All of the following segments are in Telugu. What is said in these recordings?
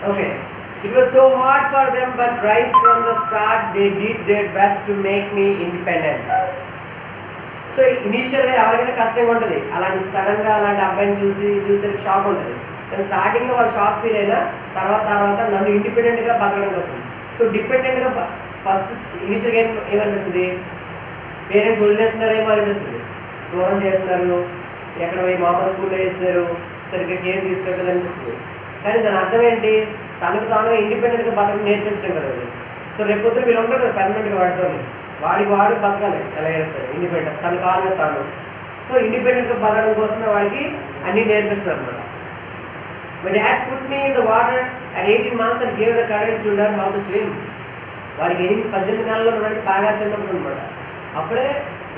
Okay. It was so hard for them, but right from the start, they did their best to make me independent. So ఇనీషియల్గా ఎవరికైనా కష్టంగా ఉంటుంది, అలాంటి సడన్గా అలాంటి అబ్బాయిని చూసే షాక్ ఉంటుంది. కానీ స్టార్టింగ్లో వాళ్ళు షాక్ ఫీల్ అయినా తర్వాత నన్ను ఇండిపెండెంట్గా బతకడానికి వస్తుంది. సో డిపెండెంట్గా ఫస్ట్ ఇనీషియల్గా ఏమనిపిస్తుంది, పేరెంట్స్ వదిలేస్తున్నారేమో అనిపిస్తుంది, దూరం చేస్తున్నారు, ఎక్కడ పోయి మామూలు స్కూల్లో వేస్తారు, సరిగ్గా కేర్ తీసుకోలేదు అనిపిస్తుంది. కానీ దాని అర్థం ఏంటి, తనకు తాను ఇండిపెండెంట్గా బతకడం నేర్పించడం కదా. సో రేపు పొద్దున వీళ్ళు ఉంటారు కదా పర్మనెంట్గా వాడుకొని, వాడు బతకాలి ఎలాగైనా సరే ఇండిపెండెంట్, తన కాలు మీద తాను. సో ఇండిపెండెంట్గా బతకడం కోసమే వాడికి అన్నీ నేర్పిస్తారు అనమాట. My dad put me in the water at 18 months and gave the courage to learn how to swim. వాడికి 18 నెలల్లో ఉన్నట్టు బాగా చిన్నప్పుడు అనమాట. అప్పుడే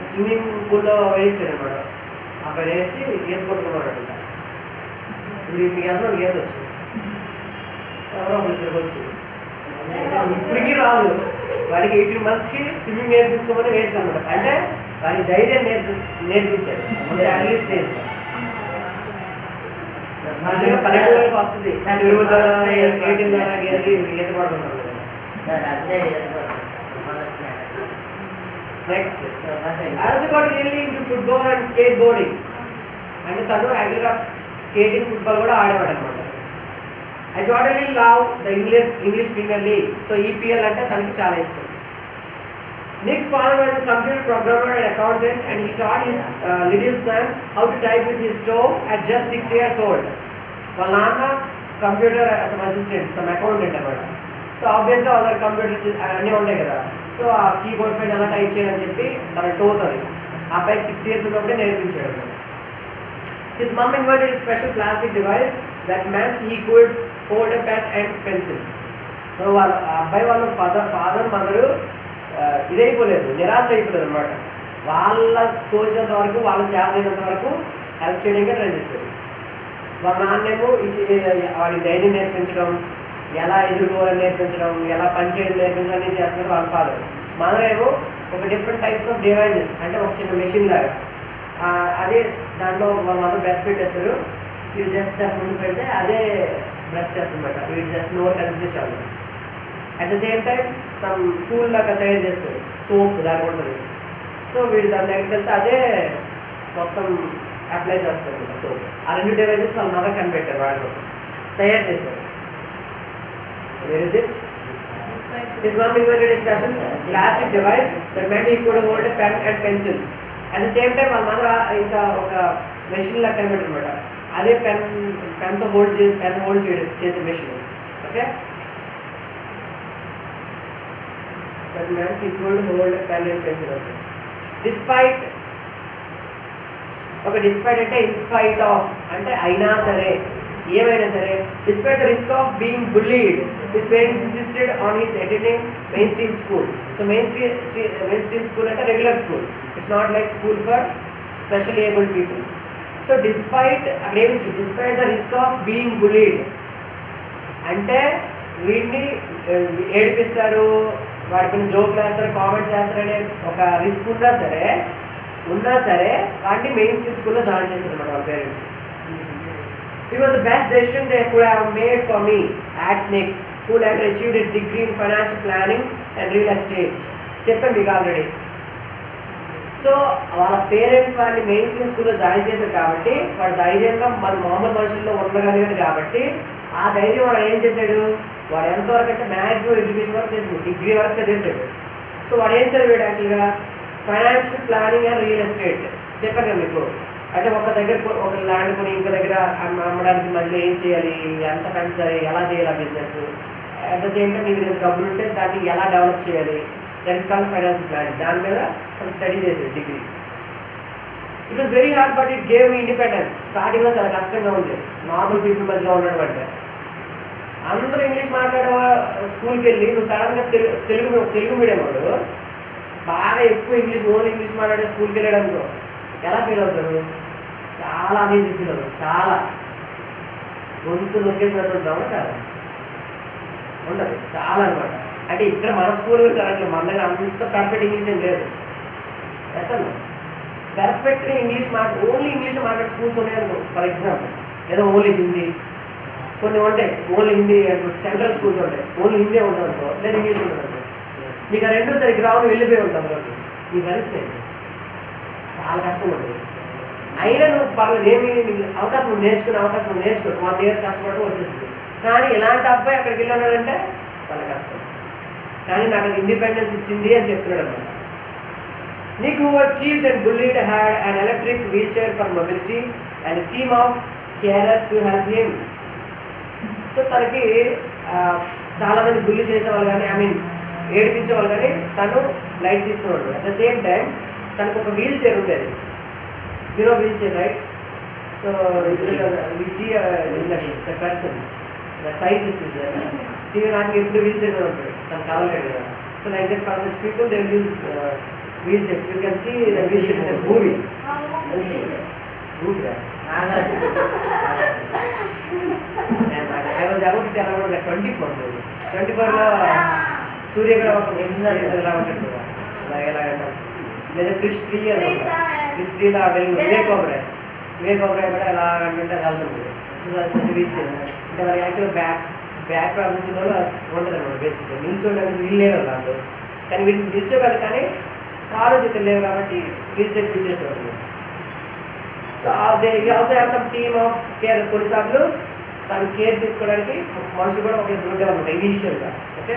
స్విమ్మింగ్ పూల్లో వేసాడు అనమాట. అక్కడ వేసి ఈత కొట్టుకున్నాడు అనమాట. మీకు ఎంతో ఈత వచ్చు, ఎవరో ఒకరు ఇద్దరికి వచ్చు, ఇప్పటికీ రాదు. వాడికి 18 monthsకి స్విమ్మింగ్ నేర్పించుకోమని వేసాను అనమాట. అంటే వాడికి ధైర్యం నేర్పించాడు అంటే అర్లీ స్టేజ్లో. పల్లెటూరుకి వస్తుంది, 18 ద్వారా ఈత కొడుతున్నాడు. Next I also got really into football and skateboarding. అంటే తను యాక్చువల్గా స్కేటింగ్, ఫుట్బాల్ కూడా ఆడేవాడు అనమాట. I totally love the English Premier League. So EPL అంటే తనకి చాలా ఇష్టం. Nick's father was a computer programmer and accountant, and he taught his little son how to type with his toe at just 6 years old. వాళ్ళ నాన్న కంప్యూటర్ అసిస్టెంట్, అకౌంటెంట్ అనమాట. సో ఆబ్వియస్గా వాళ్ళ కంప్యూటర్స్ అన్నీ ఉంటాయి కదా. సో ఆ కీబోర్డ్ పైన ఎలా టైప్ చేయాలని చెప్పి తన టోతోని ఆ అబ్బాయికి 6 years ఉన్నప్పుడే నేర్పించాడు. His mom invented a special plastic device that meant he could hold a pen and pencil. So వాళ్ళ అబ్బాయి వాళ్ళ ఫాదర్ మదరు ఇదైపోలేదు, నిరాశ అయిపోలేదు అనమాట. వాళ్ళ తోచినంత వరకు, వాళ్ళ చేతనైనంత వరకు హెల్ప్ చేయడానికి ట్రై చేస్తారు. వాళ్ళ నాన్నేమో వాడికి ధైర్యం నేర్పించడం, ఎలా ఎదుర్కోవాలని నేర్పించడం, ఎలా పనిచేయడం నేర్పించడం అనేది చేస్తారు వాళ్ళ ఫాదర్. మదర్ ఏమో ఒక డిఫరెంట్ టైప్స్ ఆఫ్ డివైజెస్, అంటే ఒక చిన్న మెషిన్ లాగా, అదే దాంట్లో వాళ్ళ మదర్ బ్రష్ పెట్టేస్తారు. వీడు జస్ట్ దాని ముందు పెడితే అదే బ్రష్ చేస్తుందన్నమాట. వీడు జస్ట్ నోరు కదిపితే చాలు. At the same time some tool లాగా తయారు చేస్తారు, సోప్ దాని ఉంటుంది. సో వీడు దాని దగ్గరికి వెళ్తే అదే మొత్తం అప్లై చేస్తారు కదా సోప్. ఆ రెండు డివైజెస్ వాళ్ళ మదర్ కనిపెట్టారు, వాడి కోసం తయారు చేస్తారు. Where is it? His mom invented a special plastic device that meant he could hold a pen and pencil. At the same time, వాళ్ళ మదర్ ఇంకా ఒక మెషిన్ లాగా కనిపెట్టారు అనమాట. అదే పెన్తో హోల్డ్ చేసే machine. Okay, that meant he could hold a pen and pencil. Okay. Despite అంటే ఇన్స్పైట్ ఆఫ్ అంటే అయినా సరే, ఏమైనా సరే, despite the risk of being bullied, his parents insisted on his attending mainstream school. So mainstream school అంటే regular school. It's not like school for specially abled people. So despite the risk of being bullied అంటే వీడిని ఏడిపిస్తారు, వాడి పైన జోక్లు వేస్తారు, కామెంట్ చేస్తారనే ఒక రిస్క్ ఉన్నా సరే వాడిని మెయిన్ స్ట్రీమ్ స్కూల్లో జాయిన్ చేశారు అన్నమాట వాళ్ళ parents. It was the best decision they could have made for me, adds Nick, who later achieved a degree in financial planning and real estate. చెప్పాను మీకు ఆల్రెడీ. సో వాళ్ళ పేరెంట్స్ వాడిని మెయిన్ స్ట్రీమ్ స్కూల్లో జాయిన్ చేశారు కాబట్టి వాడు ధైర్యంగా మన మామూలు మనుషుల్లో ఉండగలిగాడు కాబట్టి ఆ ధైర్యం వాడు ఏం చేశాడు, వాడు ఎంతవరకు అంటే మ్యాక్సిమం ఎడ్యుకేషన్ వరకు చేసాడు, డిగ్రీ వరకు చదివేశాడు. సో వాడు ఏం చదివాడు యాక్చువల్గా, financial planning and real estate. చెప్పాను కదా మీకు, అంటే ఒక దగ్గర ఒక ల్యాండ్ కొని ఇంకో దగ్గర అమ్మడానికి మధ్యలో ఏం చేయాలి, ఎంత పెంచాలి, ఎలా చేయాలి ఆ business, at the same time నీకు ఎంత డబ్బులు ఉంటే దాన్ని ఎలా డెవలప్ చేయాలి, that is called financial planning. దాని మీద మనం స్టడీ చేసేది degree. It was very hard but it gave me independence. స్టార్టింగ్లో చాలా కష్టంగా ఉంది నార్మల్ పీపుల్ మధ్యలో ఉండడం అంటే. అందరూ ఇంగ్లీష్ మాట్లాడే స్కూల్కి వెళ్ళి నువ్వు సడన్గా తెలుగు మీడియం వాడు బాగా ఎక్కువ ఓన్లీ ఇంగ్లీష్ మాట్లాడే స్కూల్కి వెళ్ళాడు అనుకో, ఎలా ఫీల్ అవుతారు, చాలా అనీజీ ఫీల్ అవుతారు, చాలా గొంతు నొక్కేసినట్టు ఉంటాము కదా, ఉండదు చాలా అనమాట. అంటే ఇక్కడ మన స్కూల్ గురించి అనట్లేదు, మన దగ్గర అంత పర్ఫెక్ట్ ఇంగ్లీష్ ఏం లేదు అసలు. పర్ఫెక్ట్గా ఓన్లీ ఇంగ్లీష్ మాట్లాడే స్కూల్స్ ఉన్నాయనుకో, ఫర్ ఎగ్జాంపుల్, ఏదో ఓన్లీ హిందీ కొన్ని ఉంటాయి ఓన్లీ హిందీ, సెంట్రల్ స్కూల్స్ ఉంటాయి ఓన్లీ హిందీ ఉంటుంది అనుకో, లేదా ఇంగ్లీష్ ఉంటుంది అనుకో, నీకు ఆ రెండు సరిగ్గా రావు, వెళ్ళిపోయి ఉంటాం రోజు నీ పరిస్థితి చాలా కష్టం ఉంటుంది. అయినా నువ్వు పర్లేదు, ఏమి అవకాశం నేర్చుకునే అవకాశం నేర్చుకోవచ్చు, 1 year కష్టపడటం వచ్చేస్తుంది. కానీ ఇలాంటి అబ్బాయి అక్కడికి వెళ్ళి ఉన్నాడంటే చాలా కష్టం. కానీ నాకు అది ఇండిపెండెన్స్ ఇచ్చింది అని చెప్తున్నాడు అన్నమాట. Nick, who was teased and bullied, had an electric wheelchair for mobility and a team of carers to help him. So తనకి చాలామంది బుల్లి చేసేవాళ్ళు కానీ, ఏడిపించేవాళ్ళు కానీ తను లైట్ తీసుకునేవాడు. అట్ ద సేమ్ టైం తనకు ఒక వీల్ చైర్ ఉండేది. You know wheel chair, right? So we see in the person, the scientist is there. నాకు ఎప్పుడు వీల్ చైర్ ఉంటుంది, తను కావలేదు కదా. So like that for such people they use wheelchairs. You can see the wheelchair in the movie. Good, I was about to tell about the 24 movie. 24 లో సూర్యగ్రహం ఒక ఎలా ఉంటాడు కదా, లేదా క్రిష్ 3 అనమాట. క్రిష్ 3లో వివేక్ ఓబరాయ్ కూడా ఎలా అంటే అది వెళ్తుంది. సో సచ్ వీల్చైర్స్ అంటే వాళ్ళకి యాక్చువల్గా బ్యాక్ ప్రాబ్లమ్స్ ఉన్న వాళ్ళు ఉంటుంది అనమాట. బేసిక్గా నిల్చోడానికి వీలు లేవు వాళ్ళు, కానీ వీటిని నిల్చోగలరు కానీ కాలు చేతులు లేవు కాబట్టి వీల్ చైర్ తీసేసేవాళ్ళు. So they also have some team of cares. కొన్నిసార్లు తను కేర్ తీసుకోవడానికి మనుషులు కూడా ఒకరికి ఉండేవారు అనమాట ఇనీషియల్గా. Okay,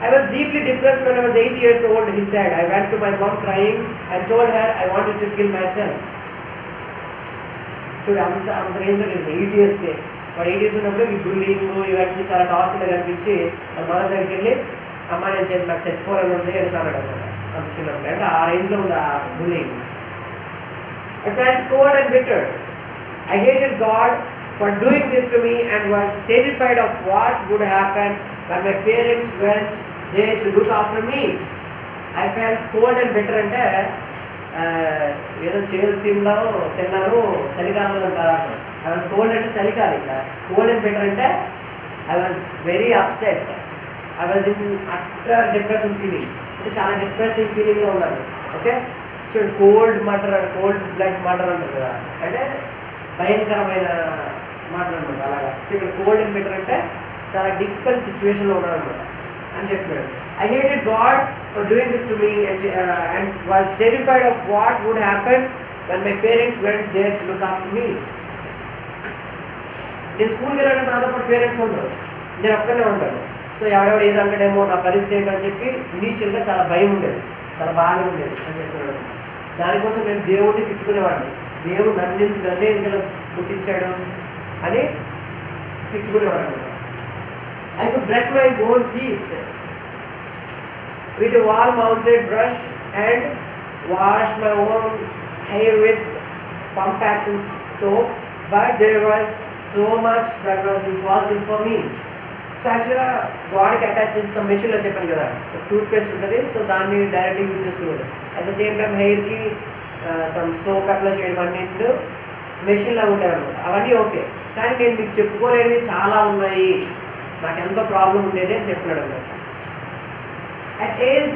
I was deeply depressed when I was 8 years old, he said. I went to my mom crying and told her I wanted to kill myself. చూడు అంత రేంజ్లో లేదు 8 yearsకే. వాడు 8 years ఉన్నప్పుడు ఈ బుల్లింగ్ ఇవన్నీ చాలా టార్చర్గా కనిపించి వాళ్ళ మదర్ దగ్గరికి వెళ్ళి అమ్మ నేను నాకు చచ్చిపోవాలని ఉంది చేస్తాను అనమాట. అంత చిన్నప్పుడు అంటే ఆ రేంజ్లో ఉంది ఆ bullying. I felt cold and bitter. I hated God for doing this to me and was terrified of what would happen when my parents went there to look after me. I felt cold and bitter అంటే ఏదో చేదు తిన్నాను చలికాలంలో కాదు. I was cold అంటే చలి కాదు ఇక్కడ. Cold and bitter అంటే I was very upset. I was in utter depression feeling. అంటే చాలా డిప్రెసింగ్ ఫీలింగ్లో ఉన్నాను. ఓకే, చూడండి కోల్డ్ బ్లడ్ మర్డర్ అంటారు కదా, అంటే భయంకరమైన మాటలు అనమాట అలాగా. సో ఇక్కడ కోల్డ్ అండ్ బెటర్ అంటే చాలా డిఫికల్ట్ సిచ్యువేషన్లో ఉన్నాడు అనమాట అని చెప్పాడు. I hated God for doing this to me and was terrified of what would happen when my parents went there to look after me. నేను స్కూల్కి వెళ్ళాలంటే నాతో పాటు పేరెంట్స్ ఉండరు, నేను ఒక్కనే ఉంటాను. సో ఎవడెవడు ఏదంటాడేమో నా పరిస్థితి ఏంటని చెప్పి ఇనీషియల్గా చాలా భయం ఉండేది, చాలా బాగా ఉండేది అని చెప్పాడు. దానికోసం నేను దేవుడిని తిట్టుకునేవాడిని. దేవుడు నన్నే ఇందులో పుట్టించాడు అని తిట్టుకునేవాడు. I could brush my own teeth with a wall-mounted brush and wash my own hair with pump action soap, but there was so much that was impossible for me. So యాక్చువల్గా గాడ్కి అటాచ్ చేసి సమ్ మెషిన్లో చెప్పాను కదా, టూత్ పేస్ట్ ఉంటుంది. సో దాన్ని డైరెక్ట్గా యూజ్ చేసుకునేవాడు. అట్ ద సేమ్ టైం హెయిర్కి సమ్ సోప్ అప్లై చేయడం అన్నింటి మెషిన్లా ఉండేవన్నమాట. అవన్నీ ఓకే, కానీ నేను మీకు చెప్పుకోలేనివి చాలా ఉన్నాయి, నాకు ఎంతో ప్రాబ్లం ఉండేది అని చెప్పినాడు అనమాట. At age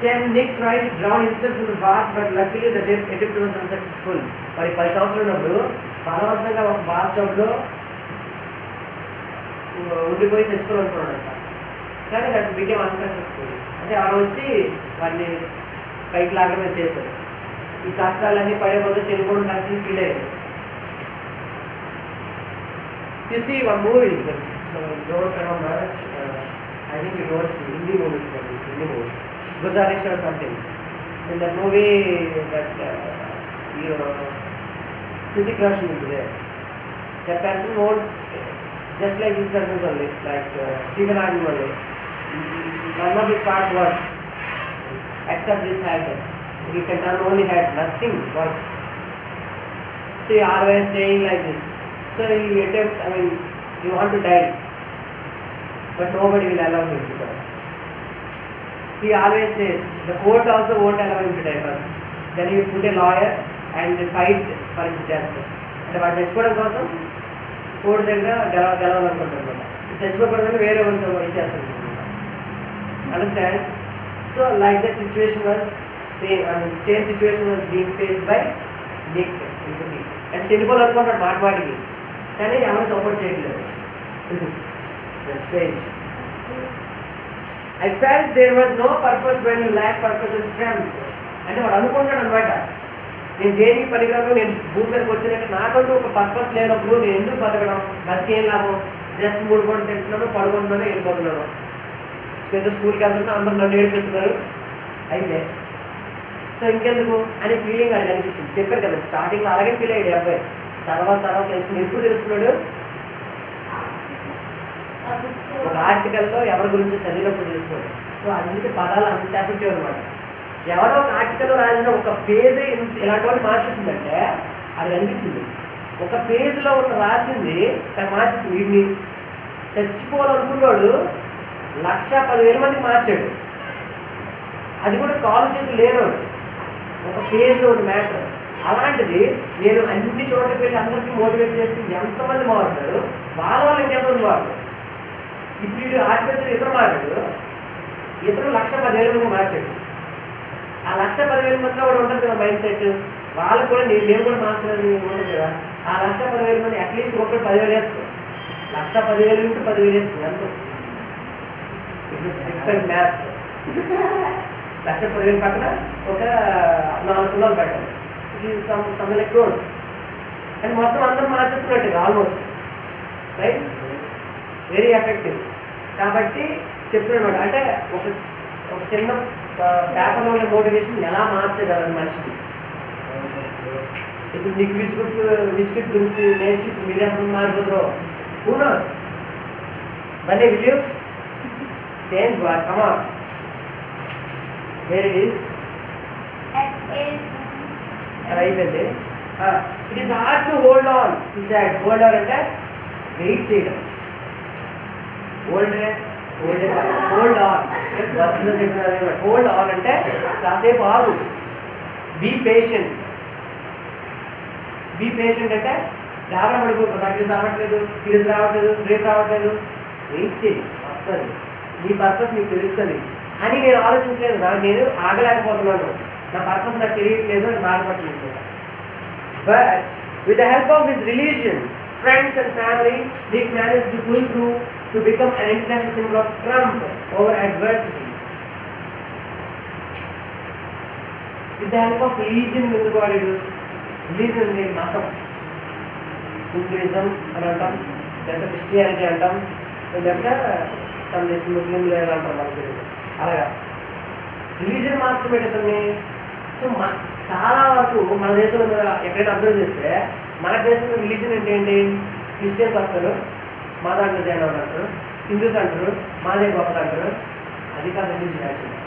10 Nick tried to drown himself in the bath, but luckily the attempt was unsuccessful. మరి 10 సంవత్సరాలు ఉన్నప్పుడు బలవంతంగా ఒక బాత్ టబ్లో ఉండిపోయి చచ్చిపోవాలనుకున్నాడంట. కానీ దట్ బికేమ్ అన్సక్సెస్ఫుల్. అంటే ఎవరు వచ్చి వాడిని పైకి లాగమే చేశారు. ఈ కష్టాలన్నీ పడే పోతే చనిపోవడం కష్టం ఫీల్ అయ్యారు. You see one movie is that, so don't remember, I think you don't see Hindi movies, Hindi movie, Guzarish or something. In that movie that Hrithik Roshan will be there. That person won't, just like this person only, like Stephen Hawking only. None of his parts work except this head. He can turn only head, nothing works. So he always staying like this. So he attempt, he want to die, but nobody will allow him to die. He always says, the court also won't allow him to die first. Then he will put a lawyer and fight for his death. అంటే వాడు చచ్చిపోవడం కోసం కోర్టు దగ్గర గెలవాలనుకుంటారు. చచ్చిపోకూడదని వేరే వాళ్ళు ఇచ్చేస్తారు. Understand? So like that situation was same situation was being faced by Nick recently. అంటే చనిపోవాలనుకుంటాడు మాటికి, కానీ ఎవరు సపోర్ట్ చేయట్లేదు. I felt there was no purpose when you lack purpose and strength. అంటే వాడు అనుకుంటాడు అనమాట, నేను దేనికి పనికిరాను, నేను భూమి మీదకి వచ్చినట్టు నాకంటూ ఒక పర్పస్ లేనప్పుడు నేను ఎందుకు బతకడం, బతికేం లాభం, జస్ట్ 3 పూటలు తింటున్నాను, పడుకుంటున్నాను, వెళ్ళిపోతున్నాను, ఏదో స్కూల్కి వెళ్తున్నా, అందరూ నన్ను ఏడిపిస్తున్నారు అయితే సో ఇంకెందుకు అనే ఫీలింగ్ అది అనిపించింది. చెప్పారు కదా స్టార్టింగ్లో అలాగే ఫీల్ అయ్యాడు అబ్బాయి. తర్వాత తెలుసుకుని ఎప్పుడు తెలుసుకున్నాడు, ఒక ఆర్టికల్లో ఎవరి గురించో చదివినప్పుడు తెలుసుకున్నాడు. సో అందుకే పదాలు అంత ఎఫెక్టివ్ అనమాట. ఎవరో ఒక ఆర్టికల్లో రాసిన ఒక పేజే ఇలాంటి వాళ్ళు మార్చేసిందంటే అది అనిపించింది. ఒక పేజ్లో ఉన్న రాసింది మార్చేసింది. వీడిని చచ్చిపోవాలనుకున్నాడు 1,10,000 మందికి మార్చాడు. అది కూడా కాలు చేతులు లేనోడు, ఒక పేజ్లో ఉన్న మ్యాటర్. అలాంటిది నేను అన్ని చోట్లకి వెళ్ళి అందరికీ మోటివేట్ చేస్తే ఎంతమంది మారుతారు, వాళ్ళ ఇంకెంతమంది మారుతారు. ఇప్పుడు వీడు ఆర్టికల్చర్ ఇతరు మారాడు, ఇతరు 1,10,000 మంది మార్చాడు. ఆ 1,10,000 మందిలో కూడా ఉంటుంది కదా మైండ్ సెట్, వాళ్ళకు కూడా నేను కూడా మార్చాలని ఉంటుంది కదా. ఆ 1,10,000 మంది అట్లీస్ట్ ఒకటి 10,000 వేసుకో, 1,10,000 ఇంటూ 10,000 వేసుకో అంతే. Different math. 1,10,000 పక్కన ఒక 4 సున్నాలు పెట్టాలి, సంథింగ్ లైక్ క్రోర్స్. అండ్ మొత్తం అందరూ మార్చేస్తున్నట్టు ఆల్మోస్ట్ రైట్, వెరీ ఎఫెక్టివ్. కాబట్టి చెప్తున్నాడు అంటే ఒక చిన్న పేపర్లో ఉండే మోటివేషన్ ఎలా మార్చగలరు మనిషిని. ఇప్పుడు నీకు విచ్చుకుట్ గురించి నేర్చి మీరే మారిపోతారో who knows. But will you change what come on where it is అయిపోయింది. It is hard to hold on. ఈసాడ్ హోల్డ్ ఆన్ అంటే వెయిట్ చేయడం. హోల్డ్ ఆన్ బస్సులో చెప్పిన హోల్డ్ ఆన్ అంటే కాసేపు ఆగు. బీ పేషెంట్ అంటే గాబరా పడిపోతుంది, నాకు ఇది రావట్లేదు, ఇది రావట్లేదు, రేపు రావట్లేదు, వెయిట్ చేయి, వస్తుంది, నీ పర్పస్ నీకు తెలుస్తుంది అని నేను ఆలోచించలేదు. నేను ఆగలేకపోతున్నాను, నా పర్పస్ నాకు తెలియట్లేదు అని బాధపడుతుంది. But with the help of his religion, friends and family, Dick managed to pull through to become an international symbol of triumph over adversity. With the help of religion, ఎందుకు వాడాడు? రిలీజియన్ అంటే మతం. హిందూయిజం అని అంటాం, లేకపోతే క్రిస్టియానిటీ అంటాం, లేకపోతే సందేశం ముస్లింలు ఎలా అంటాం మనకు తెలియదు. అలాగా రిలీజియన్ మార్క్స్ పెట్టేదాన్ని. సో చాలా వరకు మన దేశంలో మీరు ఎక్కడైనా అబ్జర్వ్ చేస్తే మన దేశంలో రిలీజియన్ అంటే ఏంటి? క్రిస్టియన్స్ వస్తారు, మా దాంట్లో జాయిన్ అంటారు, హిందూస్ అంటారు, మాదే గొప్పది అంటారు. అది కాదు రిలీజియన్ యాక్చువల్.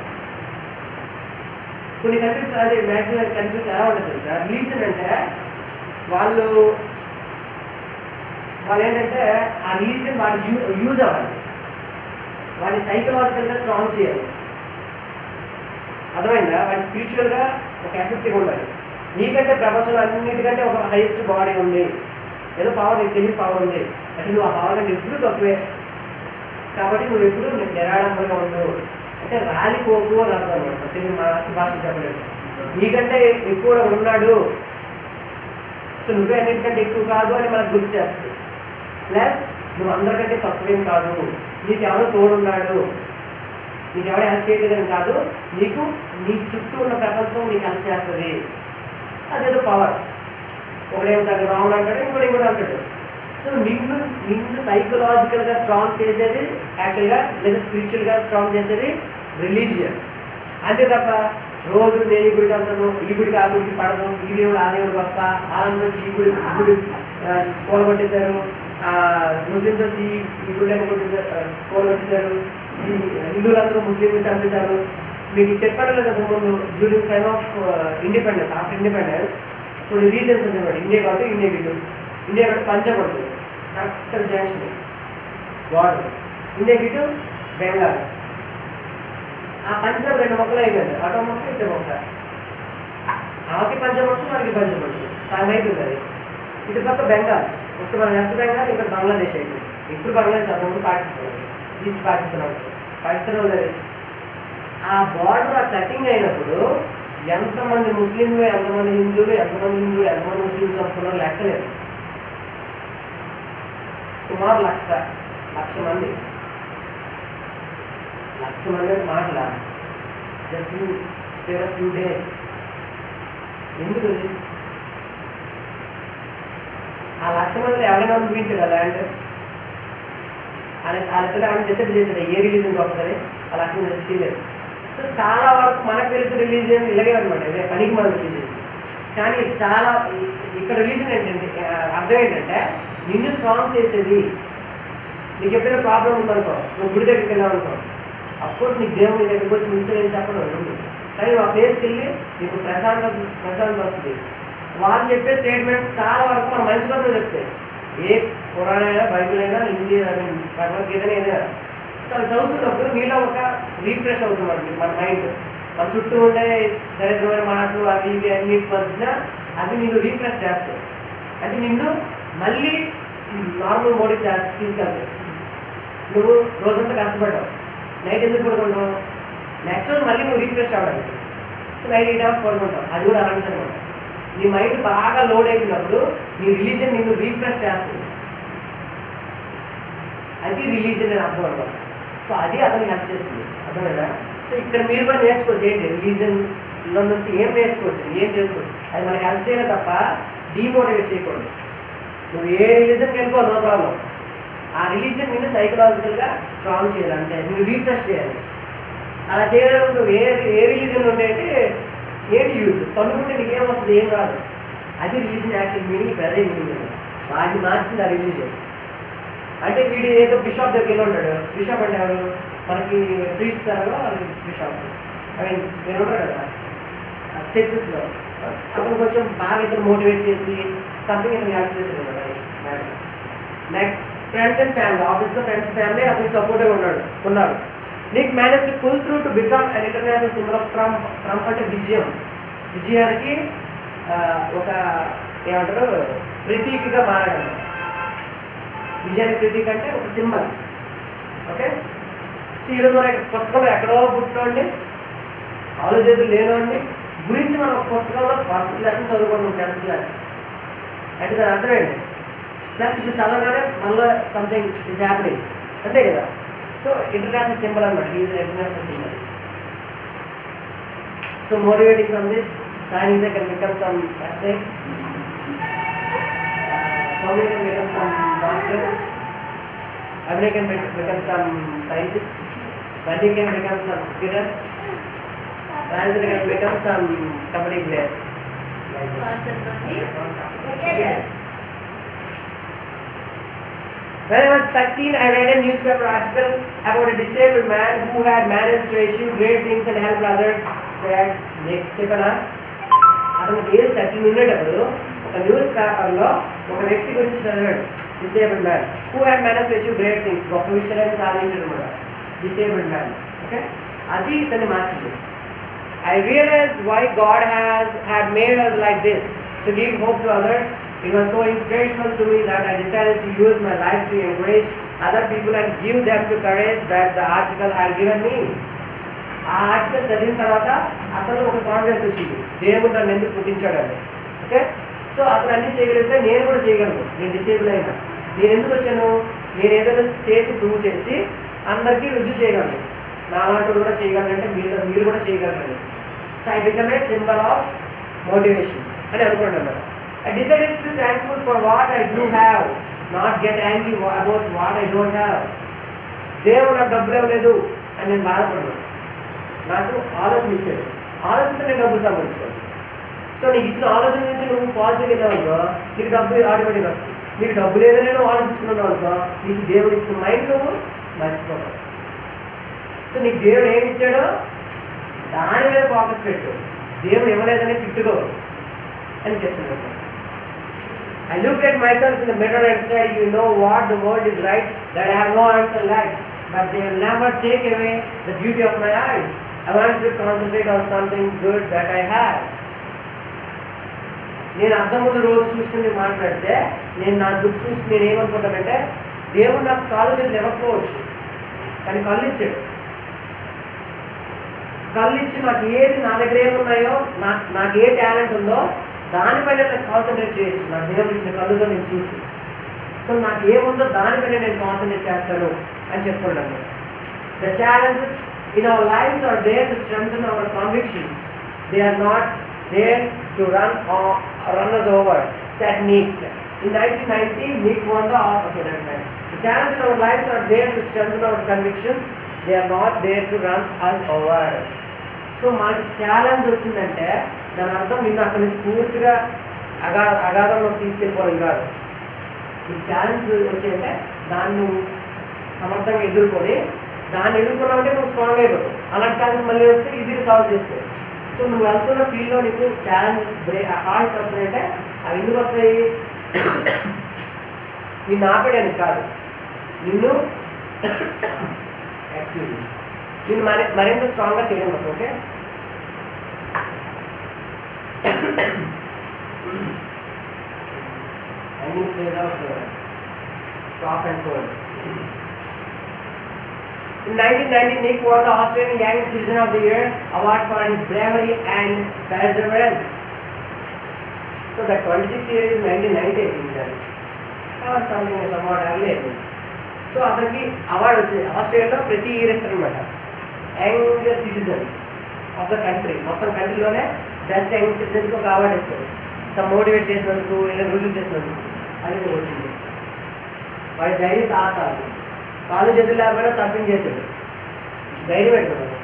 కొన్ని కంట్రీస్ అది మ్యాక్సిమం కంట్రీస్ ఎలా ఉంటుంది సార్, రిలీజియన్ అంటే వాళ్ళు ఏంటంటే ఆ రిలీజియన్ వాడు యూజ్ అవ్వాలి, వాడిని సైకలాజికల్గా స్ట్రాంగ్ చేయాలి. అర్థమైందా? వాడి స్పిరిచువల్గా ఒక ఎఫెక్టివ్ ఉండాలి. నీకంటే ప్రపంచంలో అన్నిటికంటే ఒక హైయెస్ట్ బాడీ ఉంది, ఏదో పవర్ నీకు తెలియని పవర్ ఉంది అంటే నువ్వు ఆ పవర్ కంటే ఎప్పుడు తక్కువే. కాబట్టి నువ్వు ఎప్పుడు నిరాడంబరంగా ఉండవు అంటే రాలిపోకు అని అర్థం అనమాట. తెలుగు మార్చి భాష చెప్పలేదు. నీకంటే ఎక్కువ ఉన్నాడు, సో నువ్వే అన్నిటికంటే ఎక్కువ కాదు అని మనకు గుర్తు చేస్తుంది. ప్లస్ నువ్వు అందరికంటే తక్కువేం కాదు, నీకు ఎవరో తోడున్నాడు, నీకు ఎవడో హెల్ప్ చేయలేదని కాదు, నీకు నీ చుట్టూ ఉన్న ప్రపంచం నీకు హెల్ప్ చేస్తుంది. అదేదో పవర్. ఒకడేమంటాడు రాముడు అంటాడు, ఇంకోటి అంటాడు. సో నిన్ను సైకలాజికల్గా స్ట్రాంగ్ చేసేది యాక్చువల్గా లేదా స్పిరిచువల్గా స్ట్రాంగ్ చేసేది రిలీజియన్. అంతే తప్ప రోజు నేను ఈ గుడికి వెళ్తాను, ఈ గుడికి ఆ గుడికి పడదు, ఈ దేవుడు ఆ దేవుడు గొప్ప, వాళ్ళందరూ ఈ గుడి కూలగొట్టేశారు, ముస్లింస్ వచ్చి ఈ గుడి కూలగొట్టేశారు, ఈ హిందువులందరూ ముస్లింలు చంపేశారు. మీకు చెప్పాను లేదా ముందు during time of independence, after independence కొన్ని రీజన్స్ ఉంటాయి. ఇండియా కాబట్టి ఇండియా కాబట్టి పంజాబ్ ఉంటుంది కరెక్ట్ జంక్షన్ బార్డర్, ఇండియా గిటు బెంగాల్. ఆ పంజాబ్ 2 మొక్కలు అయిపోయింది, అటో మొక్క ఇటో మొక్క. ఆమెకి పంజాబ్ పడుతుంది, మనకి పంజాబ్ పడుతుంది, సాంగ్ అయిపోయింది. అది ఇటు పక్క బెంగాల్, ఇప్పుడు మన వెస్ట్ బెంగాల్, ఇక్కడ బంగ్లాదేశ్ అయిపోయింది. ఇప్పుడు బంగ్లాదేశ్ అప్పుడు పాకిస్తాన్, ఈస్ట్ పాకిస్తాన్ ఉండేది. ఆ బార్డర్ ఆ కటింగ్ అయినప్పుడు ఎంతమంది ముస్లింలు, ఎంతమంది హిందువులు, ఎంతమంది ముస్లింలు చంపుకున్నారో లెక్కలేదు. సుమారు 1,00,000 మంది. 1,00,000 మంది అంటే మాటల just in spare of few days. ఎందుకు ఆ 1,00,000 మందిలో ఎవరైనా ఊహించాడు ఆ ల్యాండ్? వాళ్ళిద్దరు ఏమైనా డిసైడ్ చేశాడు ఏ రిలీజన్ గొప్పదని? ఆ 1,00,000 మంది చేయలేదు. సో చాలా వరకు మనకు తెలిసిన రిలీజియన్ ఇలాగే అనమాట, ఇవే పనికి మన రిలీజియన్స్. కానీ చాలా ఇక్కడ రిలీజన్ ఏంటంటే అర్థం ఏంటంటే నిన్ను స్ట్రాంగ్ చేసేది. నీకు ఎప్పుడైనా ప్రాబ్లం ఉందనుకో, నువ్వు గుడి దగ్గరికి వెళ్ళావు అనుకో, అఫ్కోర్స్ నీకు దేవుడు నీ దగ్గరికి వచ్చి నిల్చొని చెప్పడం ఉంది, కానీ నువ్వు ఆ ప్లేస్కి వెళ్ళి నీకు ప్రశాంతత వస్తుంది. వాళ్ళు చెప్పే స్టేట్మెంట్స్ చాలా వరకు మన మంచి కోసమే చెప్తాయి. ఏ పురాణ అయినా, బైబిల్ అయినా, హిందీ భగవద్గీత ఏదైనా. సో అది చదువుతున్నప్పుడు మీలో ఒక రీఫ్రెష్ అవుతుంది మన మైండ్. మన చుట్టూ ఉండే దరిద్రమైన మాటలు అవి ఇవి అన్నిటి మధ్యన అవి నిన్ను రీఫ్రెష్ చేస్తాయి. అంటే నిన్ను మళ్ళీ నార్మల్ మోడీ తీసుకెళ్తాయి. నువ్వు రోజంతా కష్టపడ్డావు, నైట్ ఎందుకు పడుకుంటావు? నెక్స్ట్ రోజు మళ్ళీ నువ్వు రీఫ్రెష్ అవ్వడానికి. So night 8 hours పడుకుంటావు. అది కూడా అలాంటిది అనమాట. నీ మైండ్ బాగా లోడ్ అయిపోయినప్పుడు నీ రిలీజన్ నిన్ను రీఫ్రెష్ చేస్తుంది. అది రిలీజన్ అని అర్థం అనమాట. సో అది అతనికి హెల్ప్ చేస్తుంది, అర్థమైనా? సో ఇక్కడ మీరు కూడా నేర్చుకోవచ్చు. ఏంటి రిలీజన్లో నుంచి ఏం నేర్చుకోవచ్చు, ఏం చేసుకోవచ్చు. అది మనకి హెల్ప్ చేయలేదు తప్ప డీమోటివేట్ చేయకూడదు. నువ్వు ఏ రిలీజన్కి వెళ్ళిపో, నో ప్రాబ్లం. ఆ రిలీజన్ నిన్ను సైకలాజికల్గా స్ట్రాంగ్ చేయాలి, అంటే నువ్వు రీఫ్రెష్ చేయాలి. అలా చేయడానికి నువ్వు ఏ రిలీజన్లో ఉంటాయంటే ఏంటి యూజ్? పన్నుకుంటే నీకేం వస్తుంది? ఏం రాదు. అది రిలీజన్ యాక్చువల్ మీనింగ్. ఇప్పుడు అదే మీనింగ్. వాటిని మార్చింది ఆ రిలీజన్. అంటే వీడు ఏదో బిషాప్ దగ్గరికి వెళ్ళి ఉంటాడు. బిషాప్ అంటే ఎవరు? మనకి ప్రీస్ట్ అనగా బిషాప్. ఐ మీన్ మీరు ఉంటారు కదా చర్చెస్లో, అతను కొంచెం బాగా ఇతను మోటివేట్ చేసి సంథింగ్ ఇతను హెల్ప్ చేశాడు కదా. Next friends and family. ఆఫీస్లో ఫ్రెండ్స్ ఫ్యామిలీ అతనికి సపోర్ట్గా ఉన్నారు. నీకు manage to pull through to become an international symbol of Trump అంటే విజయానికి ఒక ఏమంటారు ప్రతీకగా మారడం. విజయానికి ప్రతీక అంటే ఒక సింబల్. ఓకే. సో ఈరోజు మన పుస్తకంలో ఎక్కడో పుట్టినోండి, ఆలోచనలు లేనోండి గురించి మనం ఒక పుస్తకంలో ఫస్ట్ లెసన్ చదువుకుంటాం, 10th క్లాస్. అంటే దాని అర్థం ఏంటి? ప్లస్ ఇప్పుడు చదవగానే మనలో సంథింగ్ ఈజ్ హ్యాపెనింగ్, అంతే కదా. సో ఇంటర్నేషనల్ సింబల్ అనమాట. Is international symbol. So motivating from this, Sangeeta can become some essay, Swami can become some doctor, Abhinay can become some scientist, Vandi can become some cricketer, Rajendra can become some kabaddi player. When I was 13, I read a newspaper article about a disabled man who had managed to achieve great things and help others. Said చెప్పనా, అతను ఏజ్ 13 ఉండేటప్పుడు ఒక న్యూస్ పేపర్లో ఒక వ్యక్తి గురించి చదివాడు. Disabled man who had manage to achieve great things, గొప్ప విషయాన్ని సాధించడం అనమాట. Disabled man. ఓకే. అది ఇతన్ని మార్చింది. I realized why God had made us like this, to give hope to others. It was so inspirational to me that I decided to use my life to encourage other people and give them the courage that the article had given me. ఆ ఆర్టికల్ చదివిన తర్వాత అతను ఒక కాన్ఫిడెన్స్ వచ్చింది, దేవుడు నన్ను ఎందుకు పుట్టించాడండి. ఓకే. సో అతను అన్నీ చేయగలిగితే నేను కూడా చేయగలను. నేను డిసేబుల్ అయినా నేను ఎందుకు వచ్చాను? నేను ఏదైనా చేసి ప్రూవ్ చేసి అందరికీ రుజువు చేయగలను. నా అలాంటి కూడా చేయగలనంటే మీరు కూడా చేయగలరండి. So I become a symbol of motivation అని అనుకుంటున్నాను. I decided to be thankful for what I do have, not get angry about what I don't have. దేవుడు నాకు డబ్బులు ఇవ్వలేదు అని నేను బాధపడ్డాను. నాకు ఆలోచన ఇచ్చాడు, ఆలోచనతో నేను డబ్బులు సంపాదించుకోవాలి. సో నీకు ఇచ్చిన ఆలోచన నుంచి నువ్వు పాజిటివ్ వెళ్ళావనుకో, నీకు డబ్బు ఆటోమేటిక్గా వస్తుంది. నీకు డబ్బు లేదని నువ్వు ఆలోచించుకున్నావు అనుకో, నీకు దేవుడు ఇచ్చిన మైండ్ నువ్వు మర్చిపోతావు. సో నీకు దేవుడు ఏమి ఇచ్చాడో దాని మీద ఫోకస్ పెట్టు, దేవుడు ఇవ్వలేదని తిట్టుకో అని చెప్తున్నాడు. I looked at myself in the mirror and said, you know what, the world is right, that I have no arms and legs, but they will never take away the beauty of my eyes. I want to concentrate on something good that I have. నేను అర్థం ముందు రోజు చూసుకుని మాట్లాడితే నేను నా దుఃఖ చూసి నేను ఏమనుకుంటానంటే, దేవుడు నాకు కాళ్ళు చేతులు ఇవ్వకపోవచ్చు, కానీ కళ్ళు ఇచ్చాడు. కళ్ళు ఇచ్చి నాకు ఏది నా దగ్గర ఏమున్నాయో, నాకు ఏ టాలెంట్ ఉందో దానిపైన నాకు కాన్సన్ట్రేట్ చేయొచ్చు. నా దేవుడు ఇచ్చిన కళ్ళుతో నేను చూసి. సో సో నాకు ఏముందో దానిపైన నేను కాన్సన్ట్రేట్ చేస్తాను అని చెప్పుకున్నాను. The challenges in our lives are there to strengthen our convictions. They are not there to run us over, said Nick. In 1990, Nick won the okay, that's nice. The challenges in our lives are there to strengthen our convictions. They are not there to run us over. So మనకి ఛాలెంజ్ వచ్చిందంటే దాని అర్థం నిన్ను అక్కడి నుంచి పూర్తిగా అగాధంలోకి తీసుకెళ్ళిపోవడం కాదు. నీకు ఛాలెంజ్ వచ్చిందంటే దాన్ని నువ్వు సమర్థంగా ఎదుర్కొని దాన్ని ఎదుర్కొన్నావంటే నువ్వు స్ట్రాంగ్ అయిపోతావు. అలాంటి ఛాలెంజ్ మళ్ళీ వస్తే ఈజీగా సాల్వ్ చేస్తావు. సో నువ్వు వెళ్తున్న ఫీల్డ్లో నీకు ఛాలెంజెస్ హార్డ్స్ వస్తాయంటే అవి ఎందుకు వస్తాయి? నిన్ను ఆపేయడానికి కాదు, నిన్ను నిన్ను మరింత స్ట్రాంగ్గా చేయడం కోసం. Okay, ending stage of cough and cold. In 1990, Nick won the Australian Young Citizen of the Year award for his bravery and perseverance. So that 26 year is 1990, I think that, or something somewhat earlier. So అతనికి అవార్డు వచ్చింది. ఆస్ట్రేలియాలో ప్రతి ఇయర్ ఇస్తారనమాట young citizen of the country. మొత్తం కంట్రీలోనే బెస్ట్ యంగ్ సిటిజన్కి ఒక అవార్డు ఇస్తారు. సమ్ మోటివేట్ చేసినందుకు, ఏదైనా రుజువు చేసినందుకు. అది వచ్చింది. వాడి ధైర్య సాహసాలు, కాలు చేతులు లేకపోయినా సర్ఫింగ్ చేశాడు, ధైర్యం పెట్టుకున్నాడు.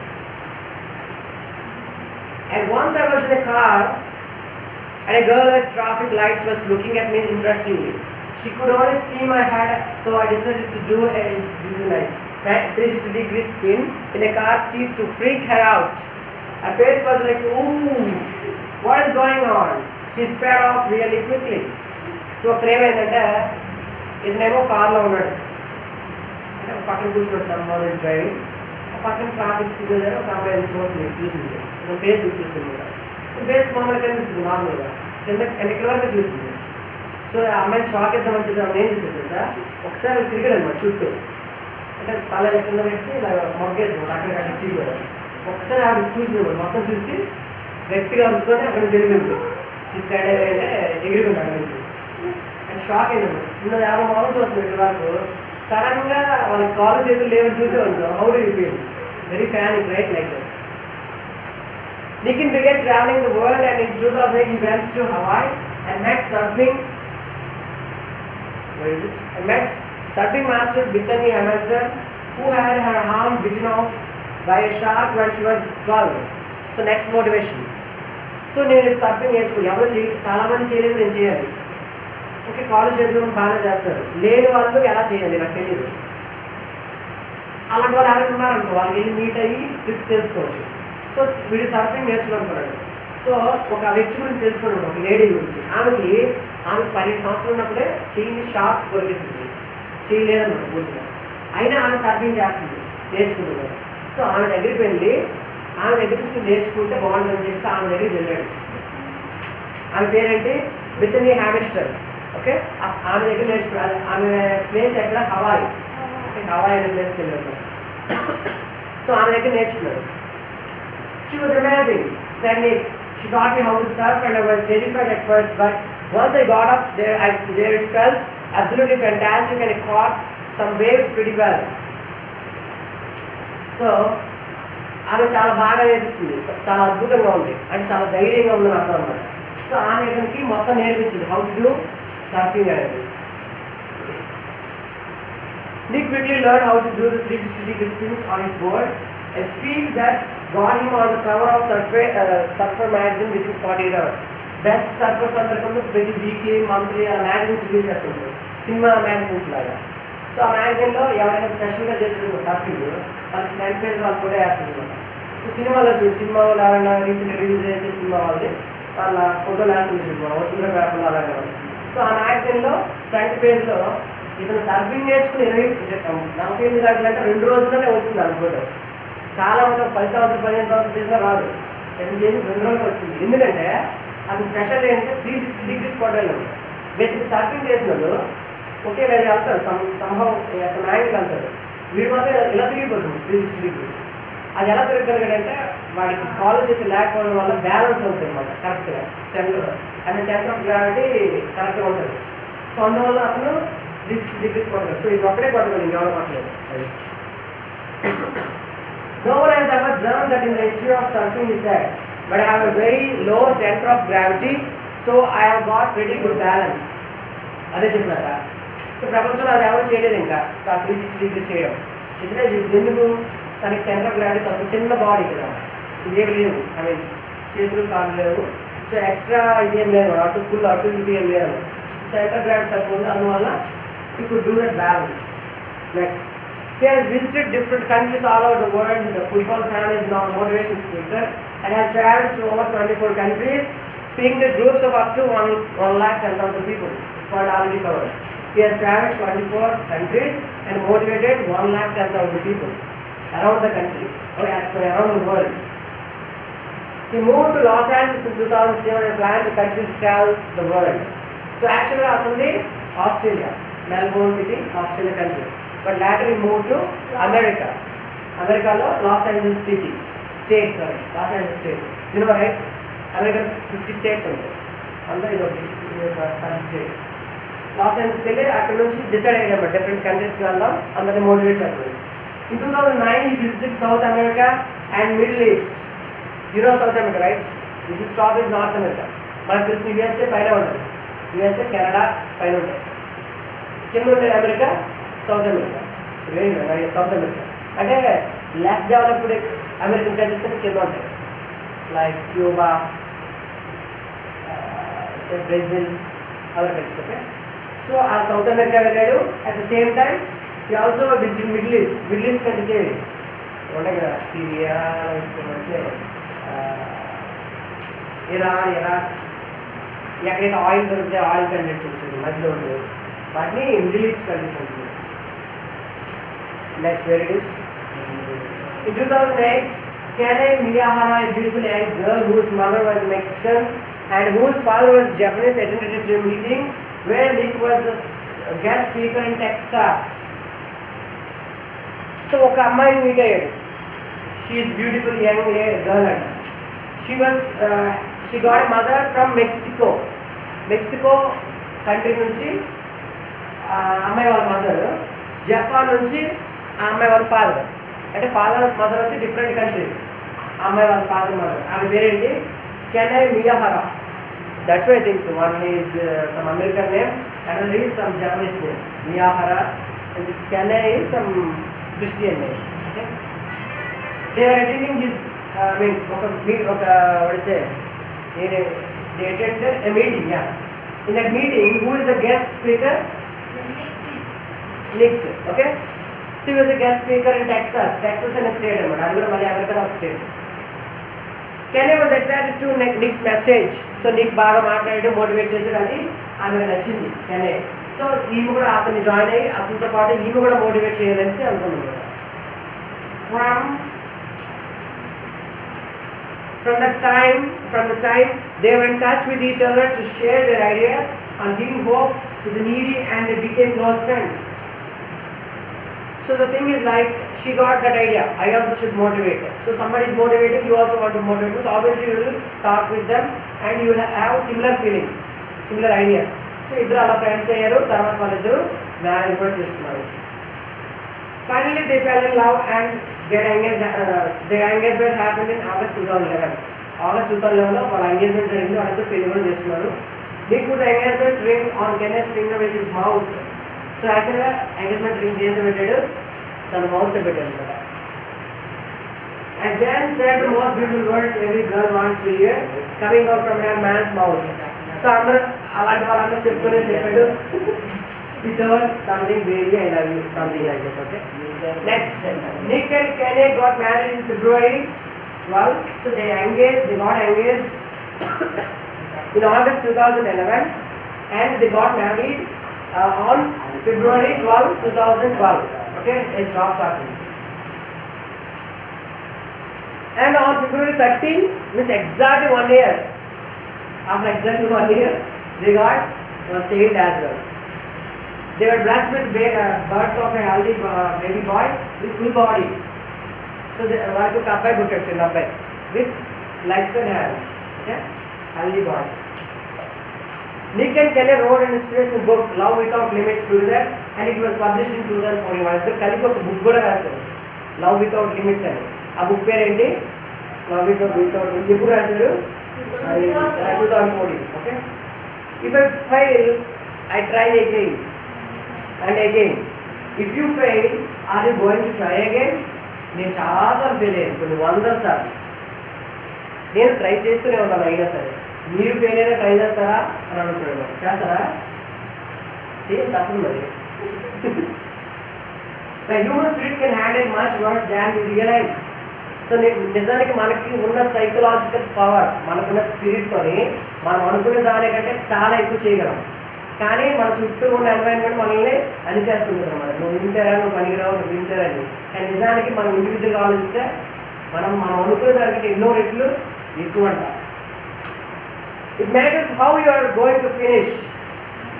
And once I was in a car and a girl at traffic lights was looking at me interestingly. She could only see my head, so I decided to do a, this is nice, 360-degree spin in a car seat to freak her out. Her face was like, ooh, what is going on? She sped off really quickly. So ఒకసారి ఏమైందంటే ఇతనేమో కార్లో ఉన్నాడు, అంటే పక్కన కూర్చున్నాడు, సమ్వన్ ఇస్ డ్రైవింగ్. పక్కన ట్రాఫిక్ సిగ్నల్ దగ్గర ఒక అమ్మాయి చూసింది, ఫేస్ చూస్తుంది. ఫేస్ మామూలుగా కనిపిస్తుంది నార్మల్గా, ఎక్కడ వరకు చూస్తుంది. సో ఆ అమ్మాయిని షాక్ ఇద్దామని చెప్పి ఆమె ఏం చేసింది తెలుసా, ఒకసారి క్రికెట్ అనమాట చుట్టూ, అంటే తల కింద వేసి ఇలా మొగ్గేసుకోండి అక్కడికక్కడ చీలిపోయారు. ఒకసారి ఆవిడ చూసింది, మొత్తం చూసి గట్టిగా అరుచుకొని అక్కడ జరిగింది, తీసుకెళ్ళే ఎగిరిపోయింది అక్కడ నుంచి. అంటే షాక్ అయిందన్నమాట. ఉన్న 50 మామూలు చూస్తుంది ఇక్కడ వరకు, సడన్గా వాళ్ళకి కాలు చేతులు లేవని చూసేవాళ్ళు. How do you feel? Very panic, right? Like that. Nick began traveling the world and in 2008 he went to Hawaii and met surfing master Bethany Hamilton, who had her arm bitten off by a shark when she was 12. So next motivation. So నేను సర్ఫింగ్ నేర్చుకుని ఎవరు చాలామంది చేయలేదు, నేను చేయాలి. ఓకే, కాలేజ్ చదువుకుని బాగానే చేస్తారు, లేని వాళ్ళు ఎలా చేయాలి నాకు తెలియదు. అలాంటి వాళ్ళు ఎవరైనా ఉన్నారనుకో, వాళ్ళకి వెళ్ళి మీట్ అయ్యి ట్రిక్స్ తెలుసుకోవచ్చు. సో వీడు సర్ఫింగ్ నేర్చుకోనుకున్నాడు. సో ఒక వ్యక్తి గురించి తెలుసుకున్నాడు, ఒక లేడీ గురించి. ఆమె 12 సంవత్సరాలు ఉన్నప్పుడే చెయ్యి షార్ప్ కొరికేసింది, చెయ్యి లేదన్నమాట పూర్తిగా. అయినా ఆమె సర్ఫింగ్ చేస్తుంది, నేర్చుకుంటున్నాడు. సో ఆమె దగ్గరికి వెళ్ళి, ఆమె దగ్గర నుంచి నేర్చుకుంటే బాగుంటుందని చెప్పి ఆమె దగ్గరికి వెళ్ళాడు. ఆమె పేరేంటి? Bethany Hamilton. ఓకే, ఆమె దగ్గర నేర్చుకున్నాడు. ఆమె ప్లేస్ ఎక్కడ? హవాయి. ఓకే, హవాయి అనే ప్లేస్కి వెళ్ళాడు. సో ఆమె దగ్గర నేర్చుకున్నాడు. She was amazing, said Nick. She taught me how to surf and I was terrified at first, but once I got up there, it felt absolutely fantastic and I caught some waves pretty well. So, ఆమె చాలా బాగా నేర్పించింది, చాలా అద్భుతంగా ఉంది, అంటే చాలా ధైర్యంగా ఉందని అర్థం అన్నమాట. సో ఆమె ఇతనికి మొత్తం నేర్పించింది హౌ టు డూ సర్ఫింగ్ అనేది. Nick quickly learned how to do the 360-degree spins on his board, a feat that got him on the cover of Surfer magazine within 48 hours. Best surfers అందరికీ ప్రతి వీక్లీ మంత్లీ ఆ మ్యాగజైన్స్ రిలీజ్ చేస్తుంటారు, సినిమా మ్యాగజైన్స్ లాగా. సో ఆ మ్యాగజైన్లో ఎవరైనా స్పెషల్గా చేసిన సర్ఫింగ్ వాళ్ళకి ఫ్రంట్ పేజ్ వాళ్ళు కూడా వేస్తుంది అనమాట. సో సినిమాలో చూడు, సినిమా వాళ్ళు ఎవరైనా రీసెంట్గా రిలీజ్ అయితే సినిమా వాళ్ళది వాళ్ళ ఫోటోలు వేస్తుంది చూడు, వస్తుందో పేపర్లో అలాగే. సో ఆ మ్యాగజైన్లో ఫ్రంట్ పేజ్లో ఇతను సర్ఫింగ్ నేర్చుకుని 48 గంటలు అంటే 2 రోజుల్లోనే వచ్చింది ఆ ఫోటో. చాలా మంది 10 సంవత్సరాలు 15 సంవత్సరాలు చేసినా రాదు, నేను చేసి 2 రోజులు వచ్చింది. ఎందుకంటే అది స్పెషల్ ఏంటంటే 360 degrees కొట్టాలి. బేసిక్ సర్ఫింగ్ చేసినప్పుడు ఒకే వేరే వెళ్తారు, సంభవం యాంగిల్ వెళ్తారు, వీడు మాత్రం ఇలా తిరిగిపోతుంది 360 degrees. అది ఎలా తిరగలిగాడంటే వాడికి కాలు చేతి లేకపోవడం వల్ల బ్యాలెన్స్ అవుతుంది అనమాట కరెక్ట్గా సెంటర్, అంటే సెంటర్ ఆఫ్ గ్రావిటీ కరెక్ట్గా ఉంటుంది. సో అందువల్ల అతను 360 degrees కొట్టగలరు. సో ఇది ఒక్కడే కొట్టగలరు, ఇంకెవరో కొట్టలేదు. No one has ever done that in the history of surfing, he said. But I have a very low center of gravity, so I have got pretty good balance. అదే చెప్పినారా. సో ప్రపంచంలో అది ఎవరు చేయలేదు ఇంకా 360 degrees చేయడం. ఎందుకు? తనకి సెంటర్ ఆఫ్ గ్రావిటీ తక్కువ, చిన్న బాడీ కదా, ఇదేమి లేవు, ఐ మీన్ చేతులు కాళ్ళు లేవు. సో ఎక్స్ట్రా ఇదేం లేదు, అటు ఫుల్ అటు ఇటు ఏం లేదు. సెంటర్ ఆఫ్ గ్రావిటీ తక్కువ ఉంది, అందువల్ల he could do that balance. Next, he has visited different countries all over the world. The football fan is now a motivation speaker and has traveled to over 24 countries, speaking to groups of up to 1,10,000 people. It's called already covered. He has traveled 24 countries and motivated 1,10,000 people around the country. Around the world. He moved to Los Angeles in 2007 and planned to continue to travel the world. So actually, afundi Australia, Melbourne city, Australia country. But later he moved to America. America lo Los Angeles city, state, sorry, Los Angeles state. You know, right? America 50 states ఉంటాయి. అందులో ఇది ఒకటి 10 state. లాస్ ఏంజల్స్కి వెళ్ళి అక్కడ నుంచి డిసైడ్ అయ్యాము డిఫరెంట్ కంట్రీస్కి వెళ్దాం, అందరినీ మోటివేట్ చేయాలి. In 2009 he visited South America and Middle East. You know South America, right? This is top is North America. మనకు తెలిసిన USA పైన ఉంటుంది, USA కెనడా పైన ఉంటాయి, కింద ఉంటుంది America, south America. South America అంటే లెస్ డెవలప్డ్ అమెరికన్ కంట్రీస్ అని కింద ఉంటాయి, like Cuba, Brazil, other countries. Okay, so ఆ సౌత్ అమెరికా వెళ్ళాడు. At the same time he also visited middle east. Middle east countries ఏవి ఉంటాయి కదా, సిరియా, ఇరాన్, ఇరాక్, ఎక్కడైతే ఆయిల్ దొరికితే ఆయిల్ కంటెంట్స్ ఉంటుంది మధ్యలో ఉంటుంది, వాటిని మిడిల్ ఈస్ట్ కంట్రీస్ ఉంటుంది. Next, where it is? In 2008, Kane Miyahara, a beautiful young girl whose mother was Mexican and whose father was Japanese, attended a meeting where Nick was the guest speaker in Texas. So, ఒక అమ్మాయిని మీట్ అయ్యాడు. She is beautiful young girl and she got a mother from Mexico. Mexico country నుంచి అమ్మాయి వాళ్ళ మదర్, జపాన్ నుంచి ఆ అమ్మాయి వాళ్ళ ఫాదర్, అంటే ఫాదర్ మదర్ వచ్చి డిఫరెంట్ కంట్రీస్, ఆ అమ్మాయి వాళ్ళ ఫాదర్ మదర్. ఆమె పేరేంటి? కెనే మియాహరా. That's why I think one is some American name, another is some Japanese name, Miyahara, and this Kane is some Christian name. Okay, they are attending his I mean what is it, they attended a meeting. Yeah, in that meeting who is the guest speaker? Nick. Okay, so he was a guest speaker in Texas in a state anamata, adi kuda malli American of state. Kane was attracted to Nick's message, so Nick బాగా మాట్లాడాడు, మోటివేట్ చేశాడు, అది ఆమెకు నచ్చింది Kane. సో ఈమె కూడా అతన్ని జాయిన్ అయ్యి అతనితో పాటు ఈమె కూడా మోటివేట్ చేయాలని అనుకున్నాడు. From the time they were in touch with each other to share their ideas on giving hope to the needy, and they became close friends. So the thing is, like, she got that idea, I also should motivate. So somebody is motivating, you also want to motivate. So obviously you will talk with them and you will have similar feelings, similar ideas. So iddaru ala friends ayyaru, tarvata vallidaru marriage kuda chestunaru. Finally they fell in love and get engaged. Their engagement happened in August 2011. August 2011 లో వాళ్ళ ఎంగేజ్మెంట్ జరిగింది, వాళ్ళతో పెళ్లి కూడా చేస్తున్నారు. Nick put the engagement ring on Kane's finger with his mouth. So యాక్చువల్గా ఎంగేజ్మెంట్ రింగ్ దేంతో పెట్టాడు? తన మౌత్తో పెట్టాడు అనమాట. And then said the most beautiful words every girl wants to hear coming out from her man's mouth. So అందరూ అలాంటి వాళ్ళందరూ చెప్పుకునే చెప్పాడు, he told something baby I love you, something like that. Okay, next, Nick and Kane got married in February 12. So they got engaged in August 2011 and they got married on February 12, 2012. Okay, I stop talking. And on February 13, means exactly 1 year, after exactly 1 year, they got one child as well. They were blessed with birth of a healthy baby boy with full body. So they were to apply protection with legs and hands. Okay, healthy body. Nick and Keller wrote an inspiration book, Love Without Limits, together, and it was published in 2014. వాళ్ళిద్దరు కలిపి ఒక బుక్ కూడా రాశారు, లవ్ వితౌట్ లిమిట్స్ అని. ఆ బుక్ పేరేంటి? Love without limits. ఎప్పుడు రాశారు? 2014. Okay. If I fail, I try again and again. If you fail, are you going to try again? నేను చాలాసార్లు ఫెయిల్ అయ్యాను, కొన్ని 100 సార్లు. నేను ట్రై చేస్తూనే ఉన్నాను. అయినా సరే మీరు ఫెయిల్ అయినా ట్రై చేస్తారా అని అనుకుంటున్నాను. చేస్తారా? చేయాలి, తప్పదు మరి. The human spirit can handle much worse than we realize. So నిజానికి మనకి ఉన్న సైకలాజికల్ పవర్, మనకున్న స్పిరిట్తోని మనం అనుకునే దానికంటే చాలా ఎక్కువ చేయగలం. కానీ మన చుట్టూ ఉన్న ఎన్వైరన్మెంట్ మనల్ని అనిచేస్తుంది అనమాట. నువ్వు ఇంతేరా, నువ్వు పనికిరావు, నువ్వు ఇంతేరని. కానీ నిజానికి మనం ఇండివిజువల్గా ఆలోచిస్తే మనం అనుకునే దానికంటే ఎన్నో రెట్లు ఎక్కువ అంట. It matters how you are going to finish.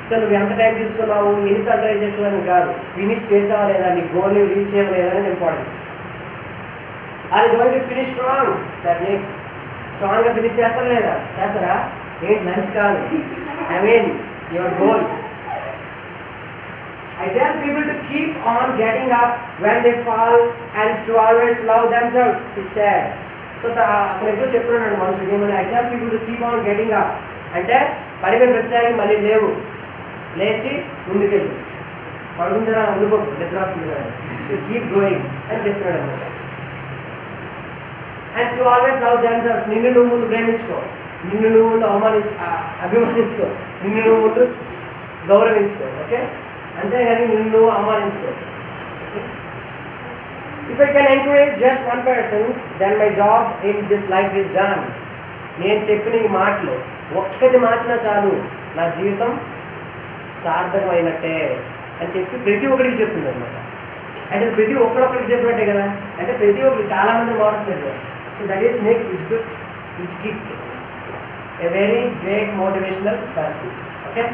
సో నువ్వు ఎంత టైం తీసుకున్నావు, ఎన్నిసార్లు ట్రై చేసావని కాదు, ఫినిష్ చేసావా లేదా, నీ గోల్ని రీచ్ చేయవా లేదా అనేది important. Are you going to finish strong? Sir నీకు స్ట్రాంగ్గా ఫినిష్ చేస్తారా లేదా? చేస్తారా? ఏంటి లంచ్ కాదు, I mean your goal. I tell people to keep on getting up when they fall and to always love themselves, he said. So అక్కడ ఎప్పుడు చెప్తున్నాడు మనుషులకి ఏమన్నా, I tell people to keep on getting up అంటే పడిపోయిన ప్రతిసారి మళ్ళీ లేవు, లేచి ముందుకెళ్ళు, పడుకుంటారా ఉండిపోకు, నిద్ర వస్తుంది కదా, సో కీప్ గోయింగ్ అని చెప్తున్నాడు అనమాట. And to always love themselves. నిన్ను నువ్వు ముందు ప్రేమించుకో, నిన్ను నువ్వు ముందు అభిమానించుకో, నిన్ను నువ్వు ముందు గౌరవించుకో. ఓకే, అంతేగాని నిన్ను నువ్వు అవమానించుకో. If I can encourage just one person, then my job in this life is done. నేను చెప్పిన ఈ మాటలు ఒక్కటి మార్చినా చాలు, నా జీవితం సార్థకమైనట్టే అని చెప్పి ప్రతి ఒక్కరికి చెప్తుంది అనమాట. అంటే ప్రతి ఒక్కరికి చెప్పినట్టే కదా, అంటే ప్రతి ఒక్కరికి చాలామంది మారుస్తున్నట్టు. So that is Nick is gift, a very great motivational person. Okay.